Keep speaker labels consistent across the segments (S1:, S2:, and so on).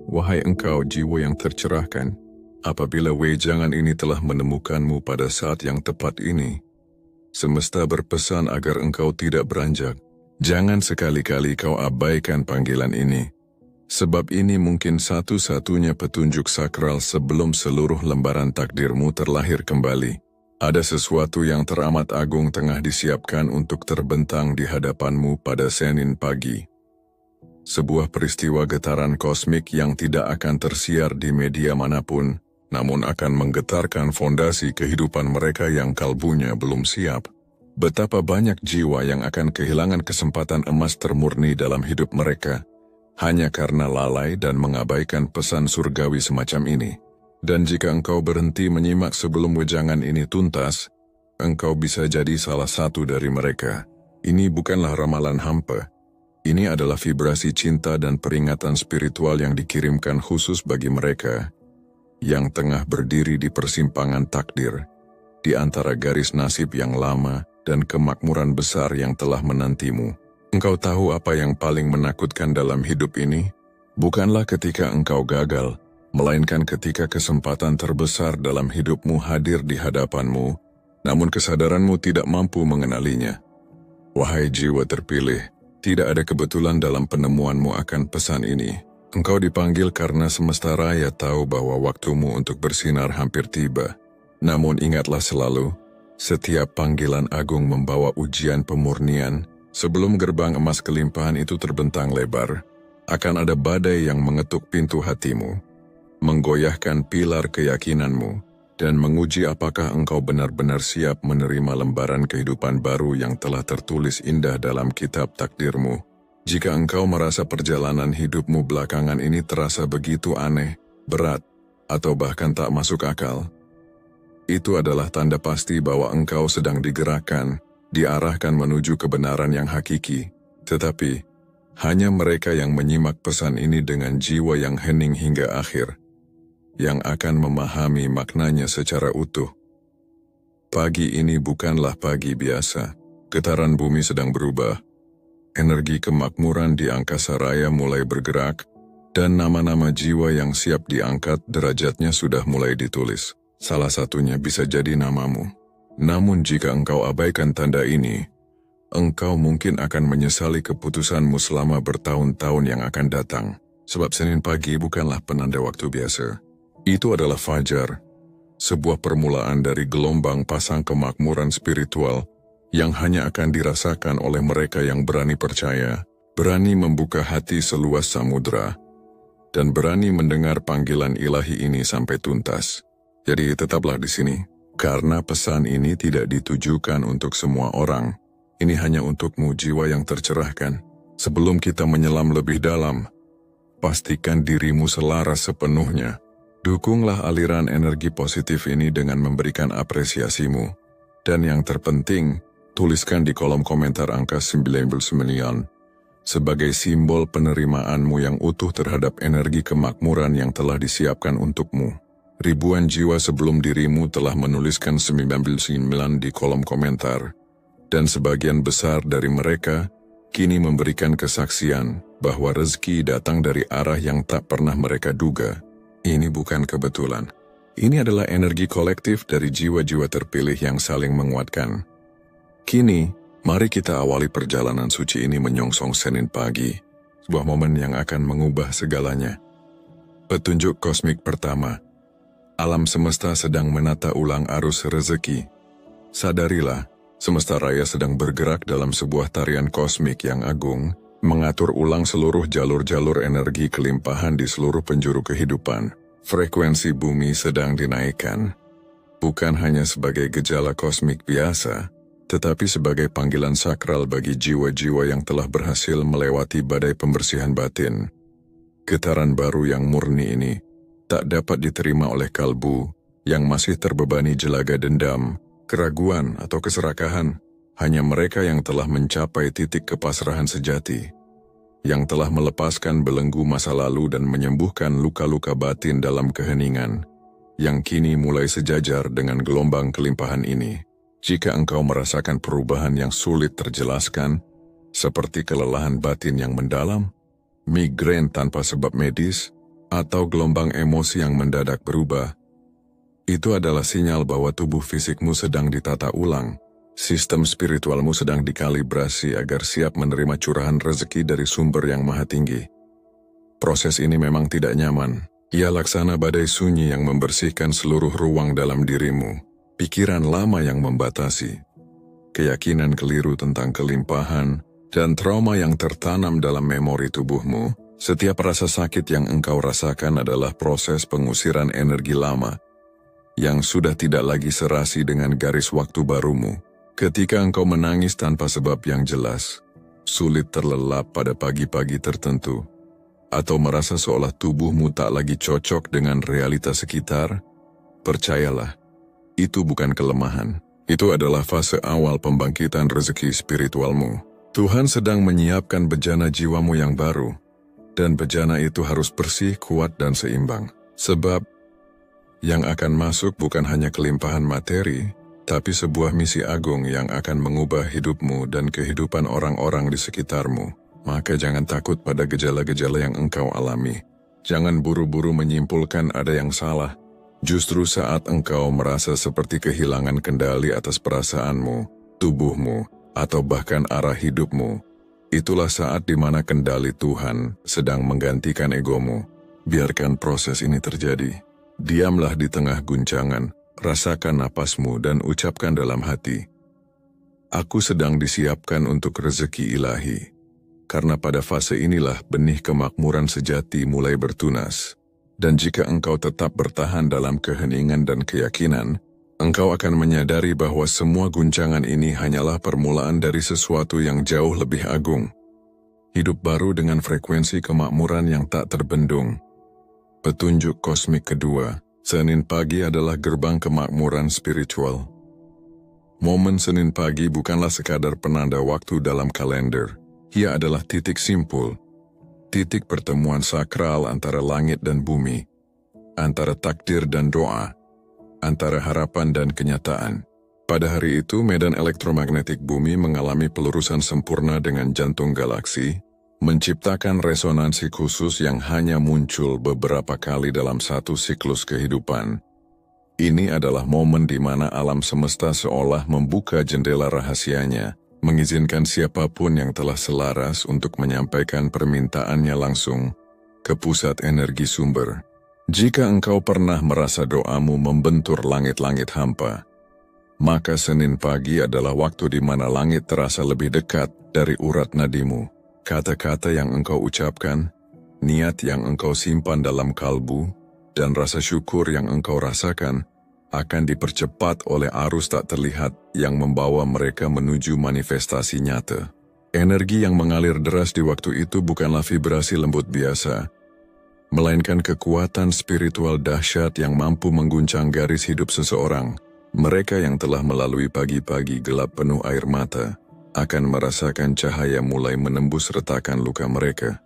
S1: Wahai engkau jiwa yang tercerahkan, apabila wejangan ini telah menemukanmu pada saat yang tepat ini, semesta berpesan agar engkau tidak beranjak. Jangan sekali-kali kau abaikan panggilan ini, sebab ini mungkin satu-satunya petunjuk sakral sebelum seluruh lembaran takdirmu terlahir kembali. Ada sesuatu yang teramat agung tengah disiapkan untuk terbentang di hadapanmu pada Senin pagi. Sebuah peristiwa getaran kosmik yang tidak akan tersiar di media manapun, namun akan menggetarkan fondasi kehidupan mereka yang kalbunya belum siap. Betapa banyak jiwa yang akan kehilangan kesempatan emas termurni dalam hidup mereka, hanya karena lalai dan mengabaikan pesan surgawi semacam ini. Dan jika engkau berhenti menyimak sebelum wejangan ini tuntas, engkau bisa jadi salah satu dari mereka. Ini bukanlah ramalan hampa. Ini adalah vibrasi cinta dan peringatan spiritual yang dikirimkan khusus bagi mereka yang tengah berdiri di persimpangan takdir, di antara garis nasib yang lama dan kemakmuran besar yang telah menantimu. Engkau tahu apa yang paling menakutkan dalam hidup ini? Bukanlah ketika engkau gagal, melainkan ketika kesempatan terbesar dalam hidupmu hadir di hadapanmu, namun kesadaranmu tidak mampu mengenalinya. Wahai jiwa terpilih, tidak ada kebetulan dalam penemuanmu akan pesan ini. Engkau dipanggil karena semesta raya tahu bahwa waktumu untuk bersinar hampir tiba. Namun ingatlah selalu, setiap panggilan agung membawa ujian pemurnian. Sebelum gerbang emas kelimpahan itu terbentang lebar, akan ada badai yang mengetuk pintu hatimu, menggoyahkan pilar keyakinanmu, dan menguji apakah engkau benar-benar siap menerima lembaran kehidupan baru yang telah tertulis indah dalam kitab takdirmu. Jika engkau merasa perjalanan hidupmu belakangan ini terasa begitu aneh, berat, atau bahkan tak masuk akal, itu adalah tanda pasti bahwa engkau sedang digerakkan, diarahkan menuju kebenaran yang hakiki. Tetapi, hanya mereka yang menyimak pesan ini dengan jiwa yang hening hingga akhir, yang akan memahami maknanya secara utuh. Pagi ini bukanlah pagi biasa. Getaran bumi sedang berubah. Energi kemakmuran di angkasa raya mulai bergerak, dan nama-nama jiwa yang siap diangkat derajatnya sudah mulai ditulis. Salah satunya bisa jadi namamu. Namun jika engkau abaikan tanda ini, engkau mungkin akan menyesali keputusanmu selama bertahun-tahun yang akan datang. Sebab Senin pagi bukanlah penanda waktu biasa. Itu adalah fajar, sebuah permulaan dari gelombang pasang kemakmuran spiritual yang hanya akan dirasakan oleh mereka yang berani percaya, berani membuka hati seluas samudra, dan berani mendengar panggilan ilahi ini sampai tuntas. Jadi tetaplah di sini, karena pesan ini tidak ditujukan untuk semua orang. Ini hanya untukmu jiwa yang tercerahkan. Sebelum kita menyelam lebih dalam, pastikan dirimu selaras sepenuhnya. Dukunglah aliran energi positif ini dengan memberikan apresiasimu. Dan yang terpenting, tuliskan di kolom komentar angka 99 sebagai simbol penerimaanmu yang utuh terhadap energi kemakmuran yang telah disiapkan untukmu. Ribuan jiwa sebelum dirimu telah menuliskan 99 di kolom komentar, dan sebagian besar dari mereka kini memberikan kesaksian bahwa rezeki datang dari arah yang tak pernah mereka duga. Ini bukan kebetulan. Ini adalah energi kolektif dari jiwa-jiwa terpilih yang saling menguatkan. Kini, mari kita awali perjalanan suci ini menyongsong Senin pagi, sebuah momen yang akan mengubah segalanya. Petunjuk kosmik pertama. Alam semesta sedang menata ulang arus rezeki. Sadarilah, semesta raya sedang bergerak dalam sebuah tarian kosmik yang agung, mengatur ulang seluruh jalur-jalur energi kelimpahan di seluruh penjuru kehidupan. Frekuensi bumi sedang dinaikkan, bukan hanya sebagai gejala kosmik biasa, tetapi sebagai panggilan sakral bagi jiwa-jiwa yang telah berhasil melewati badai pembersihan batin. Getaran baru yang murni ini tak dapat diterima oleh kalbu yang masih terbebani jelaga dendam, keraguan atau keserakahan. Hanya mereka yang telah mencapai titik kepasrahan sejati, yang telah melepaskan belenggu masa lalu dan menyembuhkan luka-luka batin dalam keheningan, yang kini mulai sejajar dengan gelombang kelimpahan ini. Jika engkau merasakan perubahan yang sulit terjelaskan, seperti kelelahan batin yang mendalam, migrain tanpa sebab medis, atau gelombang emosi yang mendadak berubah, itu adalah sinyal bahwa tubuh fisikmu sedang ditata ulang. Sistem spiritualmu sedang dikalibrasi agar siap menerima curahan rezeki dari sumber yang maha tinggi. Proses ini memang tidak nyaman. Ia laksana badai sunyi yang membersihkan seluruh ruang dalam dirimu. Pikiran lama yang membatasi, keyakinan keliru tentang kelimpahan, dan trauma yang tertanam dalam memori tubuhmu. Setiap rasa sakit yang engkau rasakan adalah proses pengusiran energi lama yang sudah tidak lagi serasi dengan garis waktu barumu. Ketika engkau menangis tanpa sebab yang jelas, sulit terlelap pada pagi-pagi tertentu, atau merasa seolah tubuhmu tak lagi cocok dengan realitas sekitar, percayalah, itu bukan kelemahan. Itu adalah fase awal pembangkitan rezeki spiritualmu. Tuhan sedang menyiapkan bejana jiwamu yang baru, dan bejana itu harus bersih, kuat, dan seimbang. Sebab, yang akan masuk bukan hanya kelimpahan materi, tapi sebuah misi agung yang akan mengubah hidupmu dan kehidupan orang-orang di sekitarmu. Maka jangan takut pada gejala-gejala yang engkau alami. Jangan buru-buru menyimpulkan ada yang salah. Justru saat engkau merasa seperti kehilangan kendali atas perasaanmu, tubuhmu, atau bahkan arah hidupmu, itulah saat di mana kendali Tuhan sedang menggantikan egomu. Biarkan proses ini terjadi. Diamlah di tengah guncangan, rasakan napasmu dan ucapkan dalam hati, "Aku sedang disiapkan untuk rezeki ilahi." Karena pada fase inilah benih kemakmuran sejati mulai bertunas. Dan jika engkau tetap bertahan dalam keheningan dan keyakinan, engkau akan menyadari bahwa semua guncangan ini hanyalah permulaan dari sesuatu yang jauh lebih agung. Hidup baru dengan frekuensi kemakmuran yang tak terbendung. Petunjuk kosmik kedua, Senin pagi adalah gerbang kemakmuran spiritual. Momen Senin pagi bukanlah sekadar penanda waktu dalam kalender. Ia adalah titik simpul, titik pertemuan sakral antara langit dan bumi, antara takdir dan doa, antara harapan dan kenyataan. Pada hari itu, medan elektromagnetik bumi mengalami pelurusan sempurna dengan jantung galaksi, menciptakan resonansi khusus yang hanya muncul beberapa kali dalam satu siklus kehidupan. Ini adalah momen di mana alam semesta seolah membuka jendela rahasianya, mengizinkan siapapun yang telah selaras untuk menyampaikan permintaannya langsung ke pusat energi sumber. Jika engkau pernah merasa doamu membentur langit-langit hampa, maka Senin pagi adalah waktu di mana langit terasa lebih dekat dari urat nadimu. Kata-kata yang engkau ucapkan, niat yang engkau simpan dalam kalbu, dan rasa syukur yang engkau rasakan akan dipercepat oleh arus tak terlihat yang membawa mereka menuju manifestasi nyata. Energi yang mengalir deras di waktu itu bukanlah vibrasi lembut biasa, melainkan kekuatan spiritual dahsyat yang mampu mengguncang garis hidup seseorang. Mereka yang telah melalui pagi-pagi gelap penuh air mata akan merasakan cahaya mulai menembus retakan luka mereka.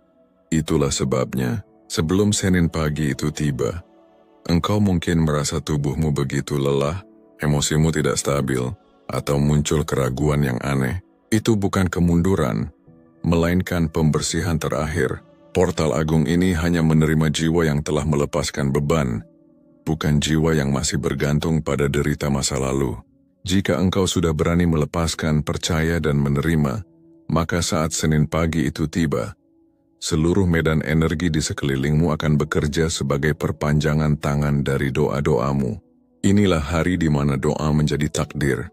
S1: Itulah sebabnya, sebelum Senin pagi itu tiba, engkau mungkin merasa tubuhmu begitu lelah, emosimu tidak stabil, atau muncul keraguan yang aneh. Itu bukan kemunduran, melainkan pembersihan terakhir. Portal agung ini hanya menerima jiwa yang telah melepaskan beban, bukan jiwa yang masih bergantung pada derita masa lalu. Jika engkau sudah berani melepaskan, percaya dan menerima, maka saat Senin pagi itu tiba, seluruh medan energi di sekelilingmu akan bekerja sebagai perpanjangan tangan dari doa-doamu. Inilah hari di mana doa menjadi takdir.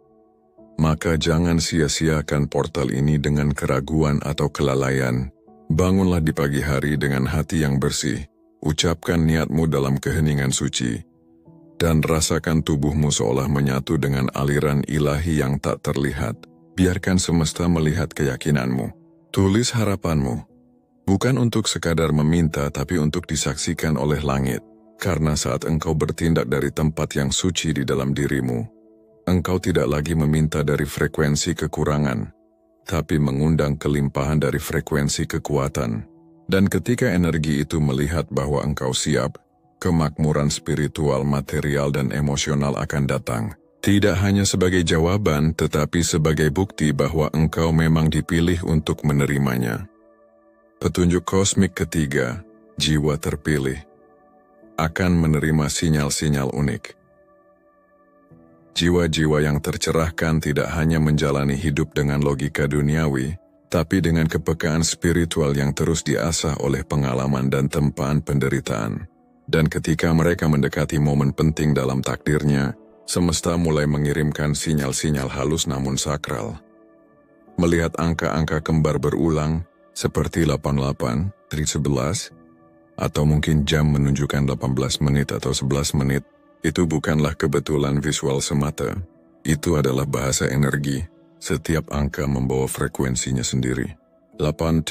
S1: Maka jangan sia-siakan portal ini dengan keraguan atau kelalaian. Bangunlah di pagi hari dengan hati yang bersih, ucapkan niatmu dalam keheningan suci, dan rasakan tubuhmu seolah menyatu dengan aliran ilahi yang tak terlihat. Biarkan semesta melihat keyakinanmu. Tulis harapanmu, bukan untuk sekadar meminta tapi untuk disaksikan oleh langit. Karena saat engkau bertindak dari tempat yang suci di dalam dirimu, engkau tidak lagi meminta dari frekuensi kekurangan, tapi mengundang kelimpahan dari frekuensi kekuatan. Dan ketika energi itu melihat bahwa engkau siap, kemakmuran spiritual, material, dan emosional akan datang. Tidak hanya sebagai jawaban, tetapi sebagai bukti bahwa engkau memang dipilih untuk menerimanya. Petunjuk kosmik ketiga, jiwa terpilih. akan menerima sinyal-sinyal unik. Jiwa-jiwa yang tercerahkan tidak hanya menjalani hidup dengan logika duniawi, tapi dengan kepekaan spiritual yang terus diasah oleh pengalaman dan tempaan penderitaan. Dan ketika mereka mendekati momen penting dalam takdirnya, semesta mulai mengirimkan sinyal-sinyal halus namun sakral. Melihat angka-angka kembar berulang, seperti 88, 11, atau mungkin jam menunjukkan 18 menit atau 11 menit, itu bukanlah kebetulan visual semata. Itu adalah bahasa energi. Setiap angka membawa frekuensinya sendiri. 8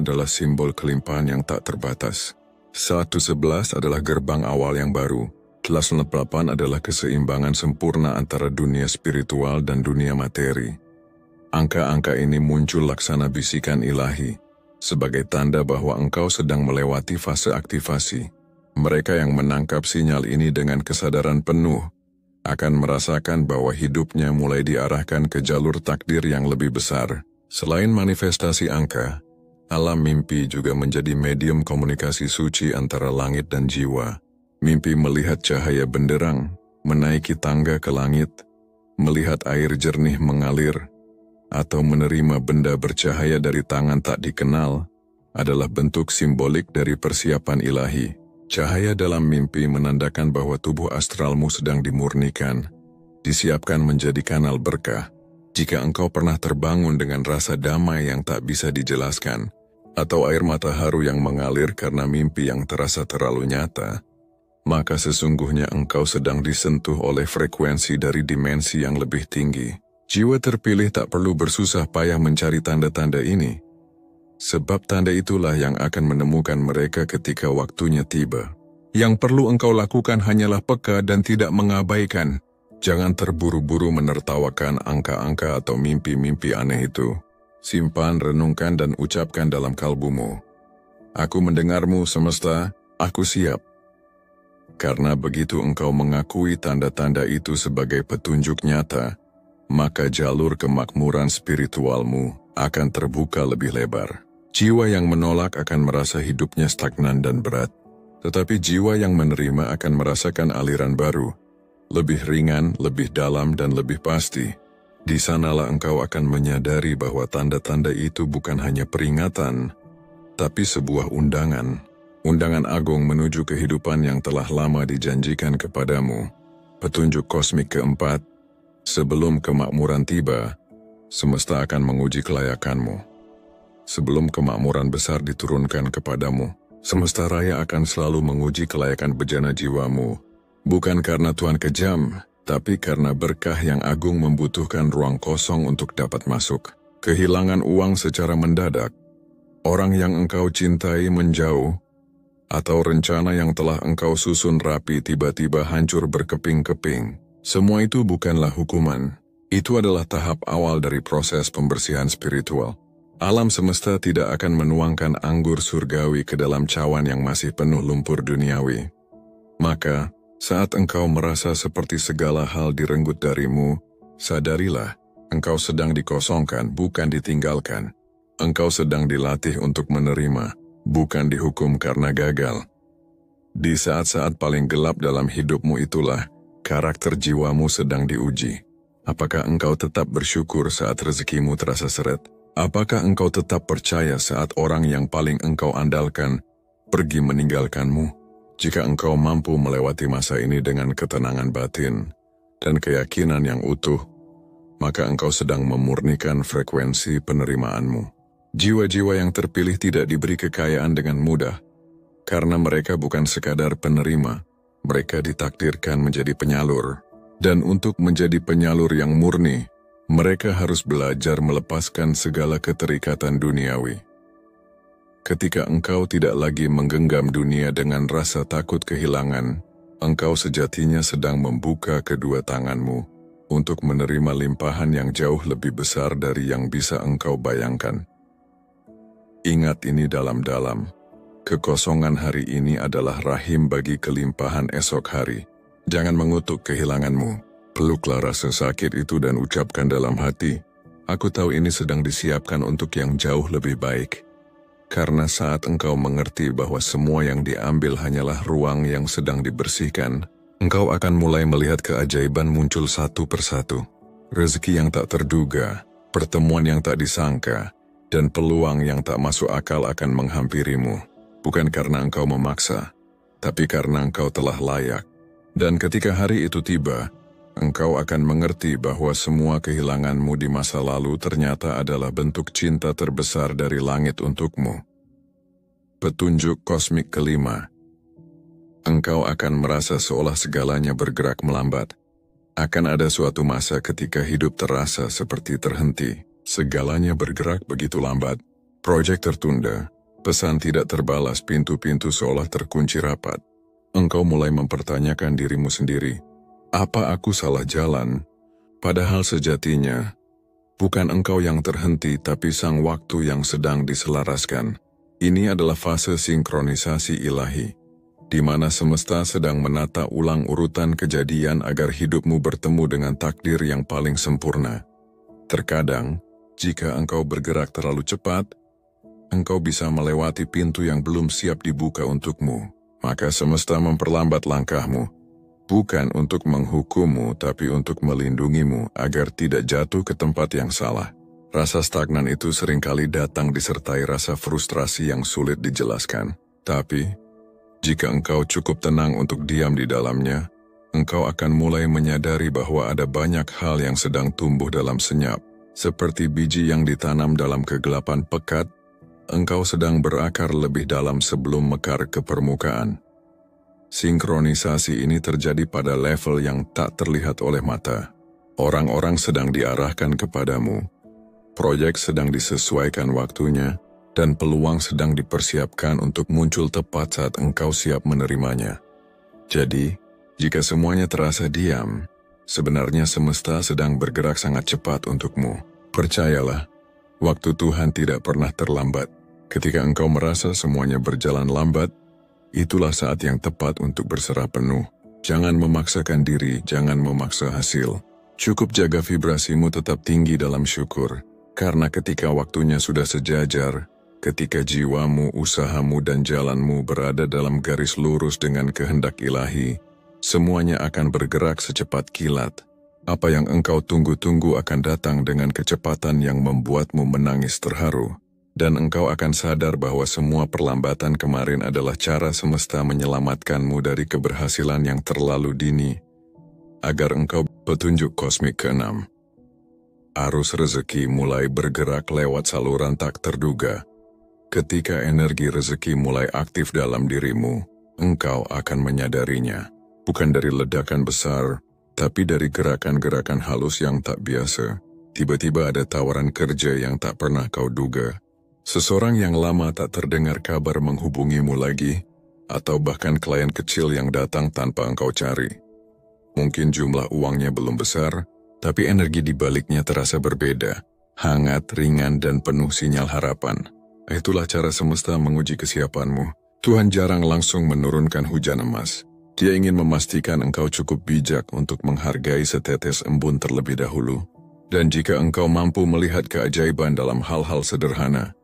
S1: adalah simbol kelimpahan yang tak terbatas. 111 adalah gerbang awal yang baru. 88 adalah keseimbangan sempurna antara dunia spiritual dan dunia materi. Angka-angka ini muncul laksana bisikan ilahi, sebagai tanda bahwa engkau sedang melewati fase aktivasi. Mereka yang menangkap sinyal ini dengan kesadaran penuh akan merasakan bahwa hidupnya mulai diarahkan ke jalur takdir yang lebih besar. Selain manifestasi angka, alam mimpi juga menjadi medium komunikasi suci antara langit dan jiwa. Mimpi melihat cahaya benderang, menaiki tangga ke langit, melihat air jernih mengalir, atau menerima benda bercahaya dari tangan tak dikenal, adalah bentuk simbolik dari persiapan ilahi. Cahaya dalam mimpi menandakan bahwa tubuh astralmu sedang dimurnikan, disiapkan menjadi kanal berkah. Jika engkau pernah terbangun dengan rasa damai yang tak bisa dijelaskan, atau air mata haru yang mengalir karena mimpi yang terasa terlalu nyata, maka sesungguhnya engkau sedang disentuh oleh frekuensi dari dimensi yang lebih tinggi. Jiwa terpilih tak perlu bersusah payah mencari tanda-tanda ini, sebab tanda itulah yang akan menemukan mereka ketika waktunya tiba. Yang perlu engkau lakukan hanyalah peka dan tidak mengabaikan. Jangan terburu-buru menertawakan angka-angka atau mimpi-mimpi aneh itu. Simpan, renungkan dan ucapkan dalam kalbumu. Aku mendengarmu semesta, aku siap. Karena begitu engkau mengakui tanda-tanda itu sebagai petunjuk nyata, maka jalur kemakmuran spiritualmu akan terbuka lebih lebar. Jiwa yang menolak akan merasa hidupnya stagnan dan berat, tetapi jiwa yang menerima akan merasakan aliran baru, lebih ringan, lebih dalam dan lebih pasti. Di sanalah engkau akan menyadari bahwa tanda-tanda itu bukan hanya peringatan, tapi sebuah undangan. Undangan agung menuju kehidupan yang telah lama dijanjikan kepadamu. Petunjuk kosmik keempat, sebelum kemakmuran tiba, semesta akan menguji kelayakanmu. Sebelum kemakmuran besar diturunkan kepadamu, semesta raya akan selalu menguji kelayakan bejana jiwamu. Bukan karena Tuhan kejam, tapi karena berkah yang agung membutuhkan ruang kosong untuk dapat masuk. Kehilangan uang secara mendadak, orang yang engkau cintai menjauh, atau rencana yang telah engkau susun rapi tiba-tiba hancur berkeping-keping. Semua itu bukanlah hukuman. Itu adalah tahap awal dari proses pembersihan spiritual. Alam semesta tidak akan menuangkan anggur surgawi ke dalam cawan yang masih penuh lumpur duniawi. Maka, saat engkau merasa seperti segala hal direnggut darimu, sadarilah, engkau sedang dikosongkan, bukan ditinggalkan. Engkau sedang dilatih untuk menerima, bukan dihukum karena gagal. Di saat-saat paling gelap dalam hidupmu itulah, karakter jiwamu sedang diuji. Apakah engkau tetap bersyukur saat rezekimu terasa seret? Apakah engkau tetap percaya saat orang yang paling engkau andalkan pergi meninggalkanmu? Jika engkau mampu melewati masa ini dengan ketenangan batin dan keyakinan yang utuh, maka engkau sedang memurnikan frekuensi penerimaanmu. Jiwa-jiwa yang terpilih tidak diberi kekayaan dengan mudah, karena mereka bukan sekadar penerima, mereka ditakdirkan menjadi penyalur. Dan untuk menjadi penyalur yang murni, mereka harus belajar melepaskan segala keterikatan duniawi. Ketika engkau tidak lagi menggenggam dunia dengan rasa takut kehilangan, engkau sejatinya sedang membuka kedua tanganmu untuk menerima limpahan yang jauh lebih besar dari yang bisa engkau bayangkan. Ingat ini dalam-dalam, kekosongan hari ini adalah rahim bagi kelimpahan esok hari. Jangan mengutuk kehilanganmu. Peluklah rasa sakit itu dan ucapkan dalam hati, aku tahu ini sedang disiapkan untuk yang jauh lebih baik. Karena saat engkau mengerti bahwa semua yang diambil hanyalah ruang yang sedang dibersihkan, engkau akan mulai melihat keajaiban muncul satu persatu. Rezeki yang tak terduga, pertemuan yang tak disangka, dan peluang yang tak masuk akal akan menghampirimu. Bukan karena engkau memaksa, tapi karena engkau telah layak. Dan ketika hari itu tiba, engkau akan mengerti bahwa semua kehilanganmu di masa lalu ternyata adalah bentuk cinta terbesar dari langit untukmu. Petunjuk kosmik kelima. Engkau akan merasa seolah segalanya bergerak melambat. Akan ada suatu masa ketika hidup terasa seperti terhenti. Segalanya bergerak begitu lambat. Proyek tertunda. Pesan tidak terbalas, pintu-pintu seolah terkunci rapat. Engkau mulai mempertanyakan dirimu sendiri. Apa aku salah jalan? Padahal sejatinya, bukan engkau yang terhenti tapi sang waktu yang sedang diselaraskan. Ini adalah fase sinkronisasi ilahi, di mana semesta sedang menata ulang urutan kejadian agar hidupmu bertemu dengan takdir yang paling sempurna. Terkadang, jika engkau bergerak terlalu cepat, engkau bisa melewati pintu yang belum siap dibuka untukmu. Maka semesta memperlambat langkahmu, bukan untuk menghukummu tapi untuk melindungimu agar tidak jatuh ke tempat yang salah. Rasa stagnan itu seringkali datang disertai rasa frustrasi yang sulit dijelaskan. Tapi, jika engkau cukup tenang untuk diam di dalamnya, engkau akan mulai menyadari bahwa ada banyak hal yang sedang tumbuh dalam senyap. Seperti biji yang ditanam dalam kegelapan pekat, engkau sedang berakar lebih dalam sebelum mekar ke permukaan. Sinkronisasi ini terjadi pada level yang tak terlihat oleh mata. Orang-orang sedang diarahkan kepadamu, proyek sedang disesuaikan waktunya, dan peluang sedang dipersiapkan untuk muncul tepat saat engkau siap menerimanya. Jadi, jika semuanya terasa diam, sebenarnya semesta sedang bergerak sangat cepat untukmu. Percayalah, waktu Tuhan tidak pernah terlambat. Ketika engkau merasa semuanya berjalan lambat, itulah saat yang tepat untuk berserah penuh. Jangan memaksakan diri, jangan memaksa hasil. Cukup jaga vibrasimu tetap tinggi dalam syukur. Karena ketika waktunya sudah sejajar, ketika jiwamu, usahamu, dan jalanmu berada dalam garis lurus dengan kehendak ilahi, semuanya akan bergerak secepat kilat. Apa yang engkau tunggu-tunggu akan datang dengan kecepatan yang membuatmu menangis terharu. Dan engkau akan sadar bahwa semua perlambatan kemarin adalah cara semesta menyelamatkanmu dari keberhasilan yang terlalu dini. Agar engkau petunjuk kosmik ke-6. Arus rezeki mulai bergerak lewat saluran tak terduga. Ketika energi rezeki mulai aktif dalam dirimu, engkau akan menyadarinya. Bukan dari ledakan besar, tapi dari gerakan-gerakan halus yang tak biasa. Tiba-tiba ada tawaran kerja yang tak pernah kau duga. Seseorang yang lama tak terdengar kabar menghubungimu lagi, atau bahkan klien kecil yang datang tanpa engkau cari. Mungkin jumlah uangnya belum besar, tapi energi di baliknya terasa berbeda, hangat, ringan, dan penuh sinyal harapan. Itulah cara semesta menguji kesiapanmu. Tuhan jarang langsung menurunkan hujan emas. Dia ingin memastikan engkau cukup bijak untuk menghargai setetes embun terlebih dahulu. Dan jika engkau mampu melihat keajaiban dalam hal-hal sederhana,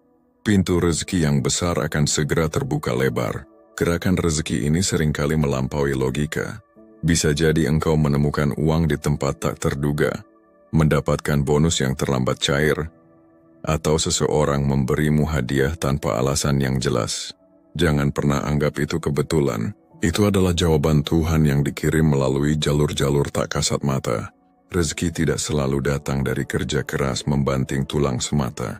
S1: pintu rezeki yang besar akan segera terbuka lebar. Gerakan rezeki ini seringkali melampaui logika. Bisa jadi engkau menemukan uang di tempat tak terduga, mendapatkan bonus yang terlambat cair, atau seseorang memberimu hadiah tanpa alasan yang jelas. Jangan pernah anggap itu kebetulan. Itu adalah jawaban Tuhan yang dikirim melalui jalur-jalur tak kasat mata. Rezeki tidak selalu datang dari kerja keras membanting tulang semata,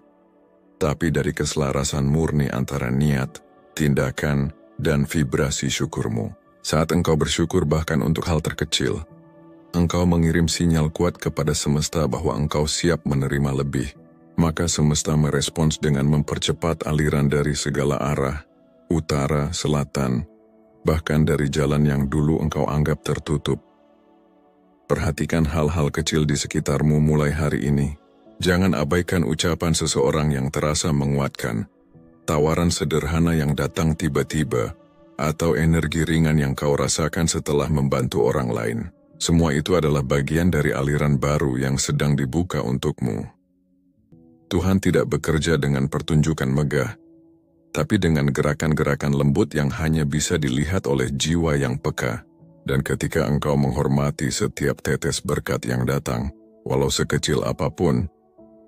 S1: tapi dari keselarasan murni antara niat, tindakan, dan vibrasi syukurmu. Saat engkau bersyukur bahkan untuk hal terkecil, engkau mengirim sinyal kuat kepada semesta bahwa engkau siap menerima lebih. Maka semesta merespons dengan mempercepat aliran dari segala arah, utara, selatan, bahkan dari jalan yang dulu engkau anggap tertutup. Perhatikan hal-hal kecil di sekitarmu mulai hari ini. Jangan abaikan ucapan seseorang yang terasa menguatkan, tawaran sederhana yang datang tiba-tiba, atau energi ringan yang kau rasakan setelah membantu orang lain. Semua itu adalah bagian dari aliran baru yang sedang dibuka untukmu. Tuhan tidak bekerja dengan pertunjukan megah. tapi dengan gerakan-gerakan lembut yang hanya bisa dilihat oleh jiwa yang peka. Dan ketika engkau menghormati setiap tetes berkat yang datang, walau sekecil apapun,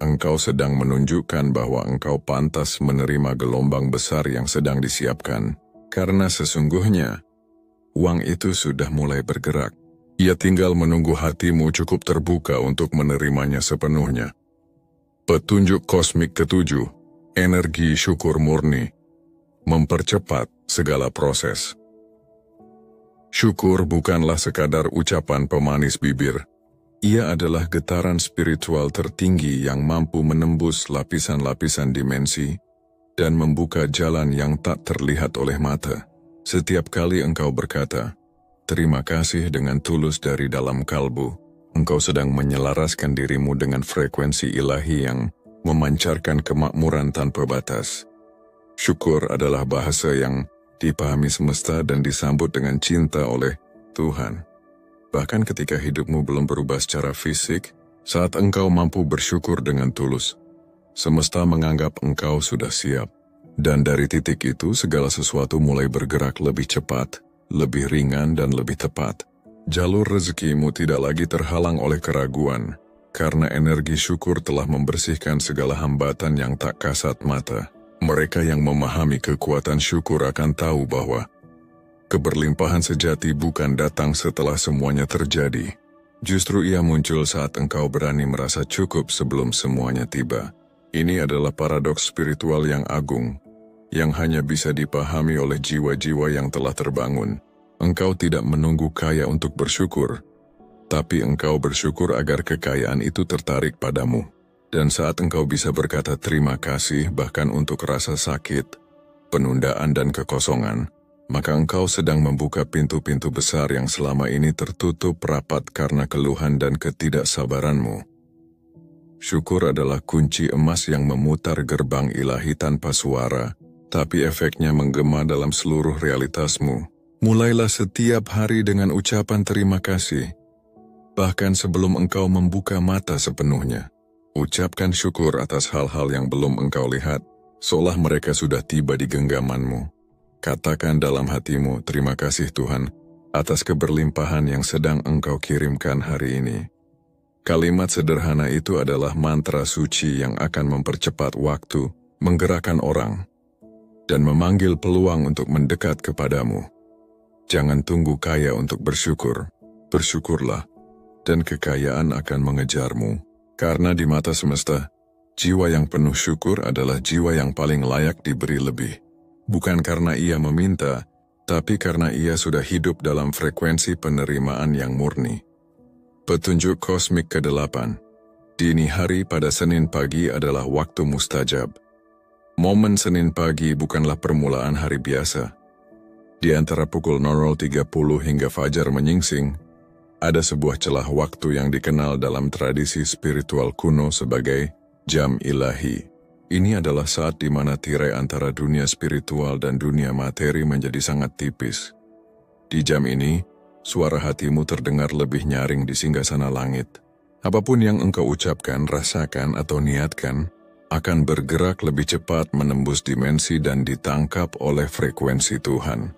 S1: engkau sedang menunjukkan bahwa engkau pantas menerima gelombang besar yang sedang disiapkan. Karena sesungguhnya, uang itu sudah mulai bergerak. Ia tinggal menunggu hatimu cukup terbuka untuk menerimanya sepenuhnya. Petunjuk kosmik ketujuh, energi syukur murni, mempercepat segala proses. Syukur bukanlah sekadar ucapan pemanis bibir. Ia adalah getaran spiritual tertinggi yang mampu menembus lapisan-lapisan dimensi dan membuka jalan yang tak terlihat oleh mata. Setiap kali engkau berkata, "Terima kasih" dengan tulus dari dalam kalbu, engkau sedang menyelaraskan dirimu dengan frekuensi ilahi yang memancarkan kemakmuran tanpa batas. Syukur adalah bahasa yang dipahami semesta dan disambut dengan cinta oleh Tuhan. Bahkan ketika hidupmu belum berubah secara fisik, saat engkau mampu bersyukur dengan tulus, semesta menganggap engkau sudah siap. Dan dari titik itu segala sesuatu mulai bergerak lebih cepat, lebih ringan dan lebih tepat. Jalur rezekimu tidak lagi terhalang oleh keraguan, karena energi syukur telah membersihkan segala hambatan yang tak kasat mata. Mereka yang memahami kekuatan syukur akan tahu bahwa keberlimpahan sejati bukan datang setelah semuanya terjadi. Justru ia muncul saat engkau berani merasa cukup sebelum semuanya tiba. Ini adalah paradoks spiritual yang agung, yang hanya bisa dipahami oleh jiwa-jiwa yang telah terbangun. Engkau tidak menunggu kaya untuk bersyukur, tapi engkau bersyukur agar kekayaan itu tertarik padamu. Dan saat engkau bisa berkata terima kasih bahkan untuk rasa sakit, penundaan dan kekosongan, maka engkau sedang membuka pintu-pintu besar yang selama ini tertutup rapat karena keluhan dan ketidaksabaranmu. Syukur adalah kunci emas yang memutar gerbang ilahi tanpa suara, tapi efeknya menggema dalam seluruh realitasmu. Mulailah setiap hari dengan ucapan terima kasih, bahkan sebelum engkau membuka mata sepenuhnya. Ucapkan syukur atas hal-hal yang belum engkau lihat, seolah mereka sudah tiba di genggamanmu. Katakan dalam hatimu, terima kasih Tuhan, atas keberlimpahan yang sedang engkau kirimkan hari ini. Kalimat sederhana itu adalah mantra suci yang akan mempercepat waktu, menggerakkan orang, dan memanggil peluang untuk mendekat kepadamu. Jangan tunggu kaya untuk bersyukur, bersyukurlah, dan kekayaan akan mengejarmu. Karena di mata semesta, jiwa yang penuh syukur adalah jiwa yang paling layak diberi lebih. Bukan karena ia meminta, tapi karena ia sudah hidup dalam frekuensi penerimaan yang murni. Petunjuk kosmik ke-8. Dini hari pada Senin pagi adalah waktu mustajab. Momen Senin pagi bukanlah permulaan hari biasa. Di antara pukul 00.30 hingga fajar menyingsing, ada sebuah celah waktu yang dikenal dalam tradisi spiritual kuno sebagai jam ilahi. Ini adalah saat di mana tirai antara dunia spiritual dan dunia materi menjadi sangat tipis. Di jam ini, suara hatimu terdengar lebih nyaring di singgasana langit. Apapun yang engkau ucapkan, rasakan, atau niatkan, akan bergerak lebih cepat menembus dimensi dan ditangkap oleh frekuensi Tuhan.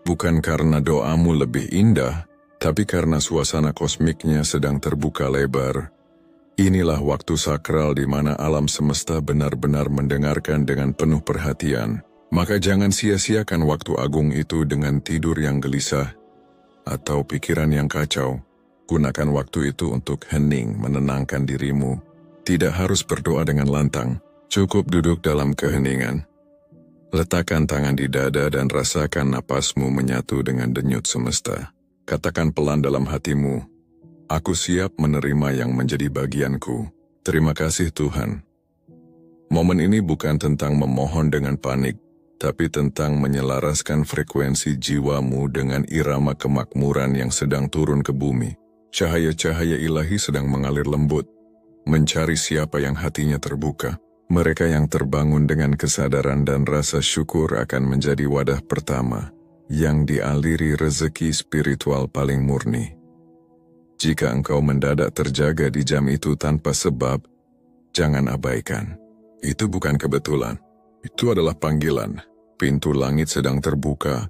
S1: Bukan karena doamu lebih indah, tapi karena suasana kosmiknya sedang terbuka lebar. Inilah waktu sakral di mana alam semesta benar-benar mendengarkan dengan penuh perhatian. Maka jangan sia-siakan waktu agung itu dengan tidur yang gelisah atau pikiran yang kacau. Gunakan waktu itu untuk hening, menenangkan dirimu. Tidak harus berdoa dengan lantang, cukup duduk dalam keheningan. Letakkan tangan di dada dan rasakan napasmu menyatu dengan denyut semesta. Katakan pelan dalam hatimu, aku siap menerima yang menjadi bagianku. Terima kasih Tuhan. Momen ini bukan tentang memohon dengan panik, tapi tentang menyelaraskan frekuensi jiwamu dengan irama kemakmuran yang sedang turun ke bumi. Cahaya-cahaya ilahi sedang mengalir lembut, mencari siapa yang hatinya terbuka. Mereka yang terbangun dengan kesadaran dan rasa syukur akan menjadi wadah pertama yang dialiri rezeki spiritual paling murni. Jika engkau mendadak terjaga di jam itu tanpa sebab, jangan abaikan. Itu bukan kebetulan. Itu adalah panggilan. Pintu langit sedang terbuka,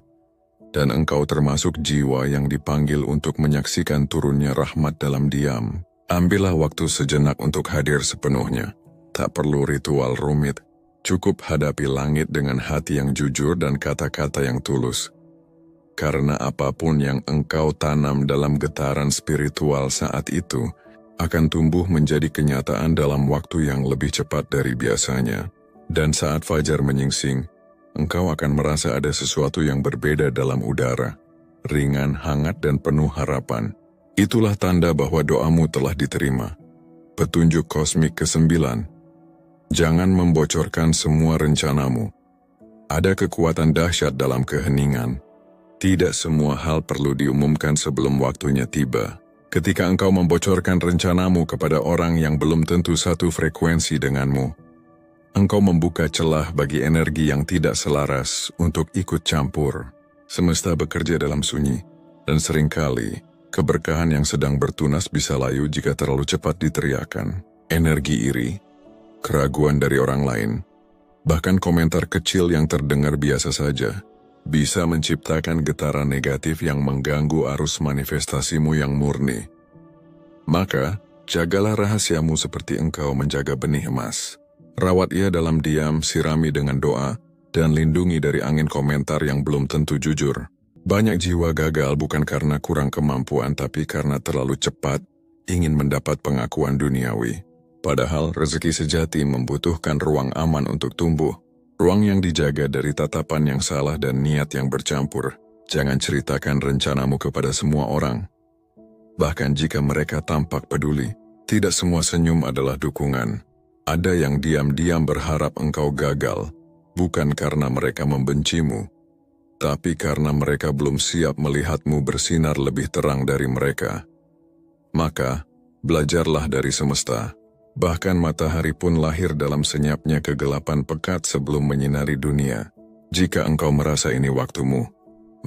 S1: dan engkau termasuk jiwa yang dipanggil untuk menyaksikan turunnya rahmat dalam diam. Ambillah waktu sejenak untuk hadir sepenuhnya. Tak perlu ritual rumit. Cukup hadapi langit dengan hati yang jujur dan kata-kata yang tulus. Karena apapun yang engkau tanam dalam getaran spiritual saat itu, akan tumbuh menjadi kenyataan dalam waktu yang lebih cepat dari biasanya. Dan saat fajar menyingsing, engkau akan merasa ada sesuatu yang berbeda dalam udara. Ringan, hangat, dan penuh harapan. Itulah tanda bahwa doamu telah diterima. Petunjuk kosmik ke-9. Jangan membocorkan semua rencanamu. Ada kekuatan dahsyat dalam keheningan. Tidak semua hal perlu diumumkan sebelum waktunya tiba. Ketika engkau membocorkan rencanamu kepada orang yang belum tentu satu frekuensi denganmu, engkau membuka celah bagi energi yang tidak selaras untuk ikut campur. Semesta bekerja dalam sunyi, dan seringkali keberkahan yang sedang bertunas bisa layu jika terlalu cepat diteriakan. Energi iri, keraguan dari orang lain, bahkan komentar kecil yang terdengar biasa saja, bisa menciptakan getaran negatif yang mengganggu arus manifestasimu yang murni. Maka, jagalah rahasiamu seperti engkau menjaga benih emas. Rawat ia dalam diam, sirami dengan doa, dan lindungi dari angin komentar yang belum tentu jujur. Banyak jiwa gagal bukan karena kurang kemampuan, tapi karena terlalu cepat ingin mendapat pengakuan duniawi. Padahal rezeki sejati membutuhkan ruang aman untuk tumbuh. Ruang yang dijaga dari tatapan yang salah dan niat yang bercampur. Jangan ceritakan rencanamu kepada semua orang. Bahkan jika mereka tampak peduli, tidak semua senyum adalah dukungan. Ada yang diam-diam berharap engkau gagal, bukan karena mereka membencimu, tapi karena mereka belum siap melihatmu bersinar lebih terang dari mereka. Maka, belajarlah dari semesta. Bahkan matahari pun lahir dalam senyapnya kegelapan pekat sebelum menyinari dunia. Jika engkau merasa ini waktumu,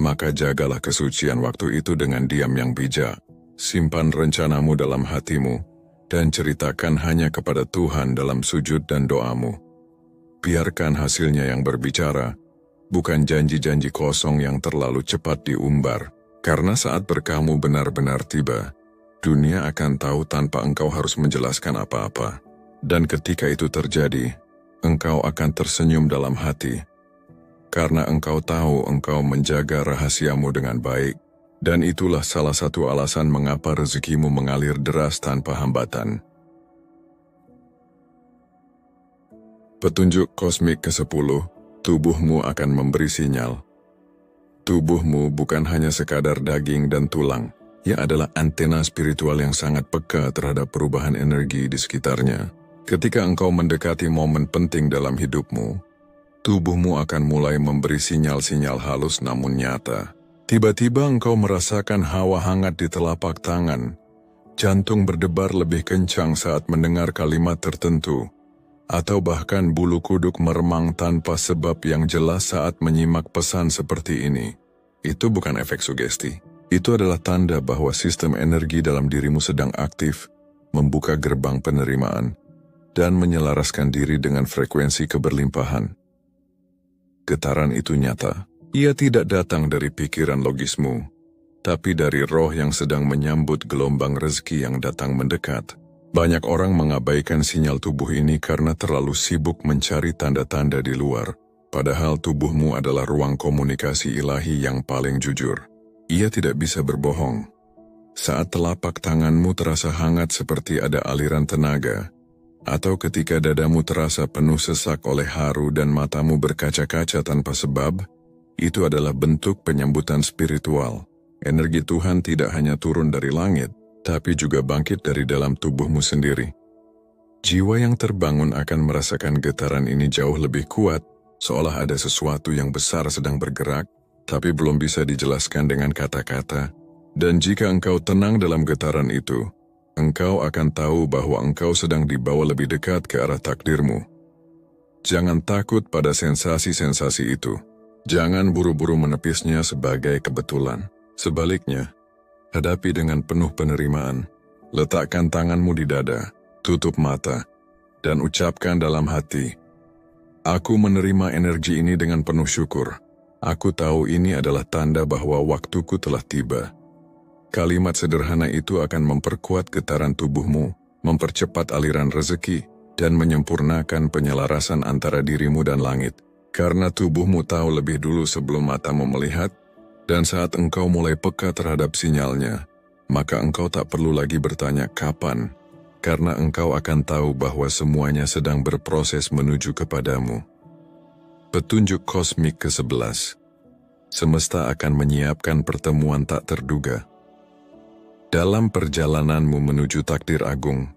S1: maka jagalah kesucian waktu itu dengan diam yang bijak. Simpan rencanamu dalam hatimu, dan ceritakan hanya kepada Tuhan dalam sujud dan doamu. Biarkan hasilnya yang berbicara, bukan janji-janji kosong yang terlalu cepat diumbar. Karena saat berkahmu benar-benar tiba, dunia akan tahu tanpa engkau harus menjelaskan apa-apa. Dan ketika itu terjadi, engkau akan tersenyum dalam hati. Karena engkau tahu engkau menjaga rahasiamu dengan baik. Dan itulah salah satu alasan mengapa rezekimu mengalir deras tanpa hambatan. Petunjuk kosmik ke-10, tubuhmu akan memberi sinyal. Tubuhmu bukan hanya sekadar daging dan tulang. Ia adalah antena spiritual yang sangat peka terhadap perubahan energi di sekitarnya. Ketika engkau mendekati momen penting dalam hidupmu, tubuhmu akan mulai memberi sinyal-sinyal halus namun nyata. Tiba-tiba engkau merasakan hawa hangat di telapak tangan. Jantung berdebar lebih kencang saat mendengar kalimat tertentu. Atau bahkan bulu kuduk meremang tanpa sebab yang jelas saat menyimak pesan seperti ini. Itu bukan efek sugesti. Itu adalah tanda bahwa sistem energi dalam dirimu sedang aktif, membuka gerbang penerimaan, dan menyelaraskan diri dengan frekuensi keberlimpahan. Getaran itu nyata. Ia tidak datang dari pikiran logismu, tapi dari roh yang sedang menyambut gelombang rezeki yang datang mendekat. Banyak orang mengabaikan sinyal tubuh ini karena terlalu sibuk mencari tanda-tanda di luar, padahal tubuhmu adalah ruang komunikasi ilahi yang paling jujur. Ia tidak bisa berbohong. Saat telapak tanganmu terasa hangat seperti ada aliran tenaga, atau ketika dadamu terasa penuh sesak oleh haru dan matamu berkaca-kaca tanpa sebab, itu adalah bentuk penyambutan spiritual. Energi Tuhan tidak hanya turun dari langit, tapi juga bangkit dari dalam tubuhmu sendiri. Jiwa yang terbangun akan merasakan getaran ini jauh lebih kuat, seolah ada sesuatu yang besar sedang bergerak, tapi belum bisa dijelaskan dengan kata-kata. Dan jika engkau tenang dalam getaran itu, engkau akan tahu bahwa engkau sedang dibawa lebih dekat ke arah takdirmu. Jangan takut pada sensasi-sensasi itu. Jangan buru-buru menepisnya sebagai kebetulan. Sebaliknya, hadapi dengan penuh penerimaan. Letakkan tanganmu di dada, tutup mata, dan ucapkan dalam hati, Aku menerima energi ini dengan penuh syukur. Aku tahu ini adalah tanda bahwa waktuku telah tiba. Kalimat sederhana itu akan memperkuat getaran tubuhmu, mempercepat aliran rezeki, dan menyempurnakan penyelarasan antara dirimu dan langit. Karena tubuhmu tahu lebih dulu sebelum matamu melihat, dan saat engkau mulai peka terhadap sinyalnya, maka engkau tak perlu lagi bertanya kapan, karena engkau akan tahu bahwa semuanya sedang berproses menuju kepadamu. Petunjuk kosmik ke-11. Semesta akan menyiapkan pertemuan tak terduga. Dalam perjalananmu menuju takdir agung,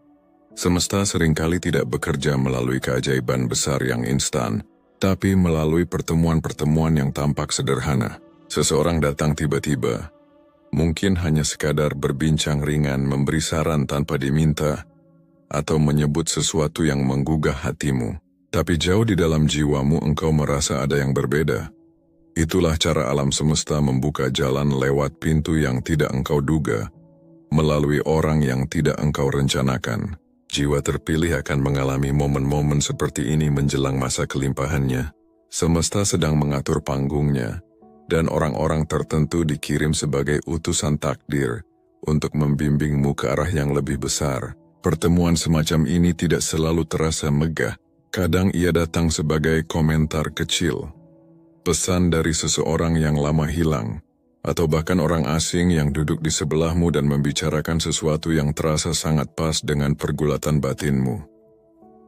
S1: semesta seringkali tidak bekerja melalui keajaiban besar yang instan, tapi melalui pertemuan-pertemuan yang tampak sederhana. Seseorang datang tiba-tiba, mungkin hanya sekadar berbincang ringan, memberi saran tanpa diminta, atau menyebut sesuatu yang menggugah hatimu. Tapi jauh di dalam jiwamu engkau merasa ada yang berbeda. Itulah cara alam semesta membuka jalan lewat pintu yang tidak engkau duga, melalui orang yang tidak engkau rencanakan. Jiwa terpilih akan mengalami momen-momen seperti ini menjelang masa kelimpahannya. Semesta sedang mengatur panggungnya, dan orang-orang tertentu dikirim sebagai utusan takdir untuk membimbingmu ke arah yang lebih besar. Pertemuan semacam ini tidak selalu terasa megah. Kadang ia datang sebagai komentar kecil, pesan dari seseorang yang lama hilang, atau bahkan orang asing yang duduk di sebelahmu dan membicarakan sesuatu yang terasa sangat pas dengan pergulatan batinmu.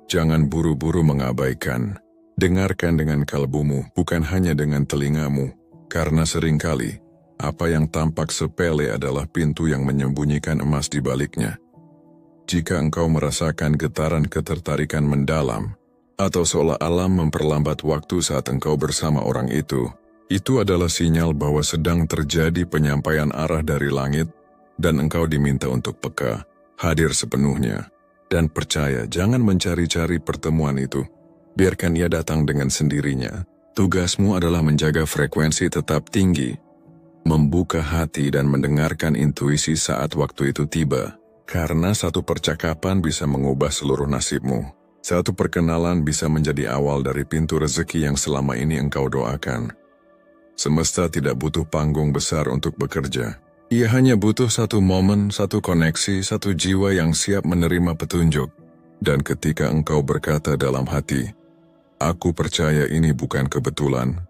S1: Jangan buru-buru mengabaikan. Dengarkan dengan kalbumu, bukan hanya dengan telingamu, karena seringkali, apa yang tampak sepele adalah pintu yang menyembunyikan emas di baliknya. Jika engkau merasakan getaran ketertarikan mendalam, atau seolah alam memperlambat waktu saat engkau bersama orang itu adalah sinyal bahwa sedang terjadi penyampaian arah dari langit, dan engkau diminta untuk peka, hadir sepenuhnya, dan percaya. Jangan mencari-cari pertemuan itu. Biarkan ia datang dengan sendirinya. Tugasmu adalah menjaga frekuensi tetap tinggi, membuka hati dan mendengarkan intuisi saat waktu itu tiba. Karena satu percakapan bisa mengubah seluruh nasibmu. Satu perkenalan bisa menjadi awal dari pintu rezeki yang selama ini engkau doakan. Semesta tidak butuh panggung besar untuk bekerja. Ia hanya butuh satu momen, satu koneksi, satu jiwa yang siap menerima petunjuk. Dan ketika engkau berkata dalam hati, "Aku percaya ini bukan kebetulan,"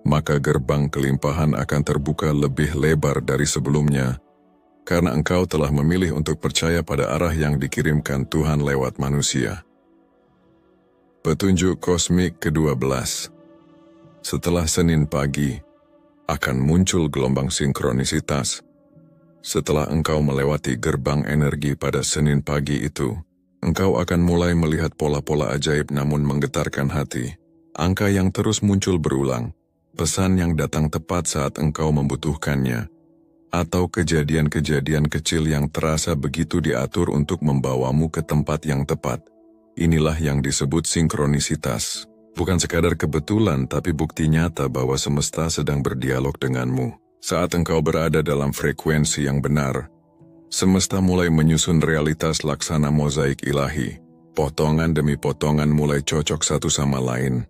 S1: maka gerbang kelimpahan akan terbuka lebih lebar dari sebelumnya, karena engkau telah memilih untuk percaya pada arah yang dikirimkan Tuhan lewat manusia. Petunjuk kosmik ke-12. Setelah Senin pagi, akan muncul gelombang sinkronisitas. Setelah engkau melewati gerbang energi pada Senin pagi itu, engkau akan mulai melihat pola-pola ajaib namun menggetarkan hati. Angka yang terus muncul berulang, pesan yang datang tepat saat engkau membutuhkannya, atau kejadian-kejadian kecil yang terasa begitu diatur untuk membawamu ke tempat yang tepat. Inilah yang disebut sinkronisitas. Bukan sekadar kebetulan, tapi bukti nyata bahwa semesta sedang berdialog denganmu. Saat engkau berada dalam frekuensi yang benar, semesta mulai menyusun realitas laksana mozaik ilahi. Potongan demi potongan mulai cocok satu sama lain.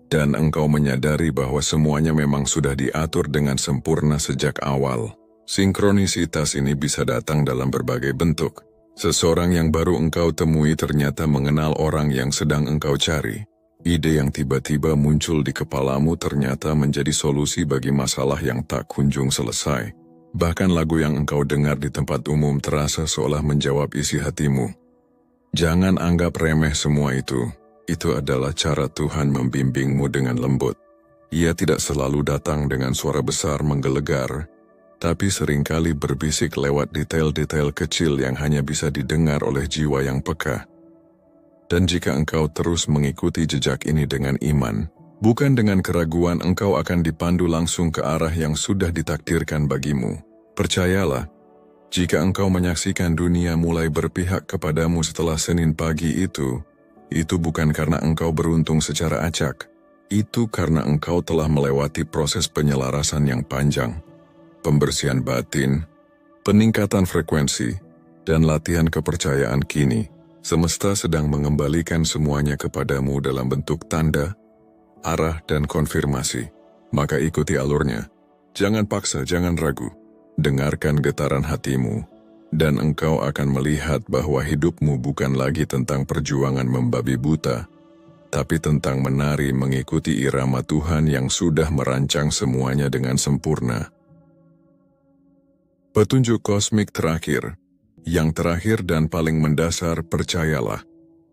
S1: Dan engkau menyadari bahwa semuanya memang sudah diatur dengan sempurna sejak awal. Sinkronisitas ini bisa datang dalam berbagai bentuk. Seseorang yang baru engkau temui ternyata mengenal orang yang sedang engkau cari. Ide yang tiba-tiba muncul di kepalamu ternyata menjadi solusi bagi masalah yang tak kunjung selesai. Bahkan lagu yang engkau dengar di tempat umum terasa seolah menjawab isi hatimu. Jangan anggap remeh semua itu. Itu adalah cara Tuhan membimbingmu dengan lembut. Ia tidak selalu datang dengan suara besar menggelegar, tapi seringkali berbisik lewat detail-detail kecil yang hanya bisa didengar oleh jiwa yang peka. Dan jika engkau terus mengikuti jejak ini dengan iman, bukan dengan keraguan, engkau akan dipandu langsung ke arah yang sudah ditakdirkan bagimu. Percayalah, jika engkau menyaksikan dunia mulai berpihak kepadamu setelah Senin pagi itu bukan karena engkau beruntung secara acak. Itu karena engkau telah melewati proses penyelarasan yang panjang, pembersihan batin, peningkatan frekuensi, dan latihan kepercayaan. Kini Semesta sedang mengembalikan semuanya kepadamu dalam bentuk tanda, arah, dan konfirmasi. Maka ikuti alurnya. Jangan paksa, jangan ragu. Dengarkan getaran hatimu, dan engkau akan melihat bahwa hidupmu bukan lagi tentang perjuangan membabi buta, tapi tentang menari mengikuti irama Tuhan yang sudah merancang semuanya dengan sempurna. Petunjuk kosmik terakhir. Yang terakhir dan paling mendasar, percayalah.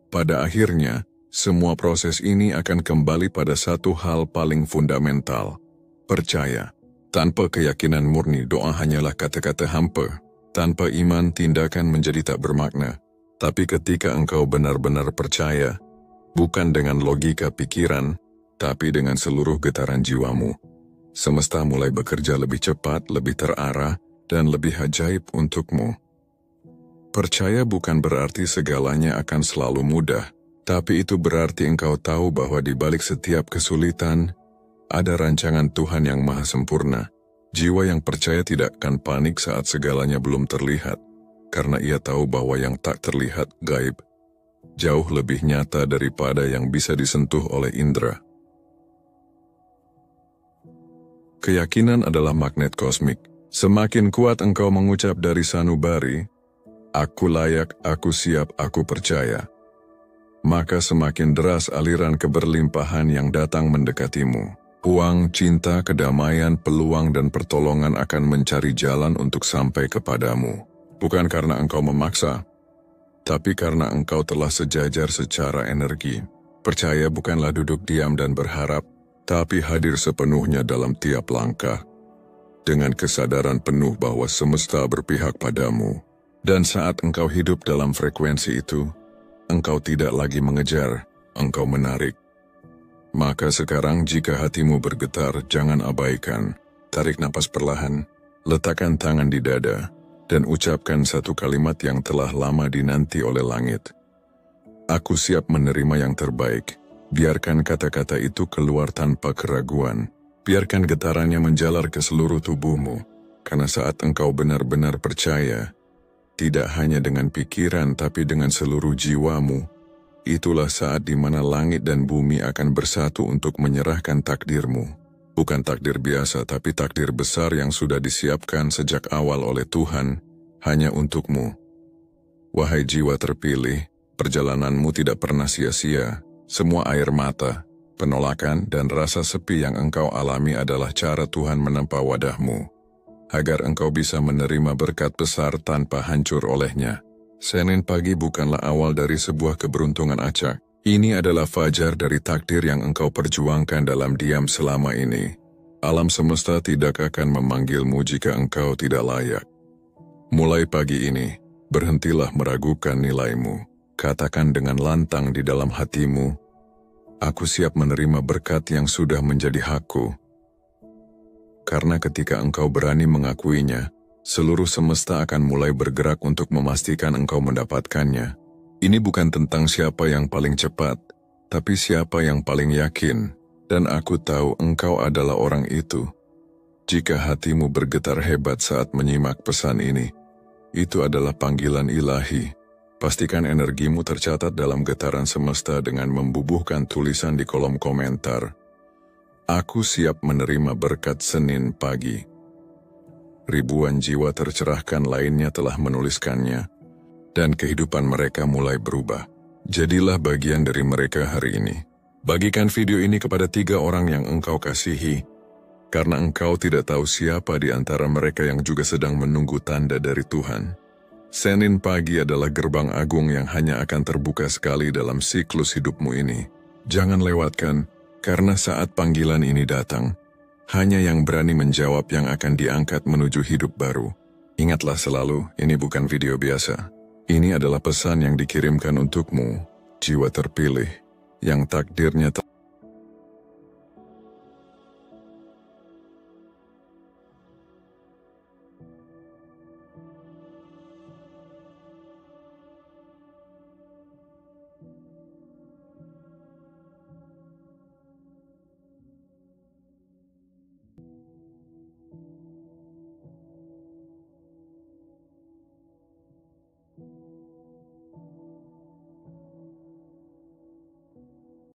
S1: Pada akhirnya, semua proses ini akan kembali pada satu hal paling fundamental. Percaya. Tanpa keyakinan murni, doa hanyalah kata-kata hampa. Tanpa iman, tindakan menjadi tak bermakna. Tapi ketika engkau benar-benar percaya, bukan dengan logika pikiran, tapi dengan seluruh getaran jiwamu, semesta mulai bekerja lebih cepat, lebih terarah, dan lebih ajaib untukmu. Percaya bukan berarti segalanya akan selalu mudah, tapi itu berarti engkau tahu bahwa di balik setiap kesulitan, ada rancangan Tuhan yang maha sempurna. Jiwa yang percaya tidak akan panik saat segalanya belum terlihat, karena ia tahu bahwa yang tak terlihat gaib, jauh lebih nyata daripada yang bisa disentuh oleh indera. Keyakinan adalah magnet kosmik. Semakin kuat engkau mengucap dari sanubari, "Aku layak, aku siap, aku percaya," maka semakin deras aliran keberlimpahan yang datang mendekatimu. Uang, cinta, kedamaian, peluang, dan pertolongan akan mencari jalan untuk sampai kepadamu. Bukan karena engkau memaksa, tapi karena engkau telah sejajar secara energi. Percaya bukanlah duduk diam dan berharap, tapi hadir sepenuhnya dalam tiap langkah. Dengan kesadaran penuh bahwa semesta berpihak padamu. Dan saat engkau hidup dalam frekuensi itu, engkau tidak lagi mengejar, engkau menarik. Maka sekarang jika hatimu bergetar, jangan abaikan. Tarik napas perlahan, letakkan tangan di dada, dan ucapkan satu kalimat yang telah lama dinanti oleh langit. Aku siap menerima yang terbaik. Biarkan kata-kata itu keluar tanpa keraguan. Biarkan getarannya menjalar ke seluruh tubuhmu. Karena saat engkau benar-benar percaya, tidak hanya dengan pikiran tapi dengan seluruh jiwamu, itulah saat di mana langit dan bumi akan bersatu untuk menyerahkan takdirmu. Bukan takdir biasa tapi takdir besar yang sudah disiapkan sejak awal oleh Tuhan, hanya untukmu. Wahai jiwa terpilih, perjalananmu tidak pernah sia-sia. Semua air mata, penolakan, dan rasa sepi yang engkau alami adalah cara Tuhan menempa wadahmu, agar engkau bisa menerima berkat besar tanpa hancur olehnya. Senin pagi bukanlah awal dari sebuah keberuntungan acak. Ini adalah fajar dari takdir yang engkau perjuangkan dalam diam selama ini. Alam semesta tidak akan memanggilmu jika engkau tidak layak. Mulai pagi ini, berhentilah meragukan nilaimu. Katakan dengan lantang di dalam hatimu, "Aku siap menerima berkat yang sudah menjadi hakku." Karena ketika engkau berani mengakuinya, seluruh semesta akan mulai bergerak untuk memastikan engkau mendapatkannya. Ini bukan tentang siapa yang paling cepat, tapi siapa yang paling yakin, dan aku tahu engkau adalah orang itu. Jika hatimu bergetar hebat saat menyimak pesan ini, itu adalah panggilan ilahi. Pastikan energimu tercatat dalam getaran semesta dengan membubuhkan tulisan di kolom komentar. Aku siap menerima berkat Senin pagi. Ribuan jiwa tercerahkan lainnya telah menuliskannya, dan kehidupan mereka mulai berubah. Jadilah bagian dari mereka hari ini. Bagikan video ini kepada 3 orang yang engkau kasihi, karena engkau tidak tahu siapa di antara mereka yang juga sedang menunggu tanda dari Tuhan. Senin pagi adalah gerbang agung yang hanya akan terbuka sekali dalam siklus hidupmu ini. Jangan lewatkan, karena saat panggilan ini datang, hanya yang berani menjawab yang akan diangkat menuju hidup baru. Ingatlah selalu, ini bukan video biasa. Ini adalah pesan yang dikirimkan untukmu, jiwa terpilih, yang takdirnya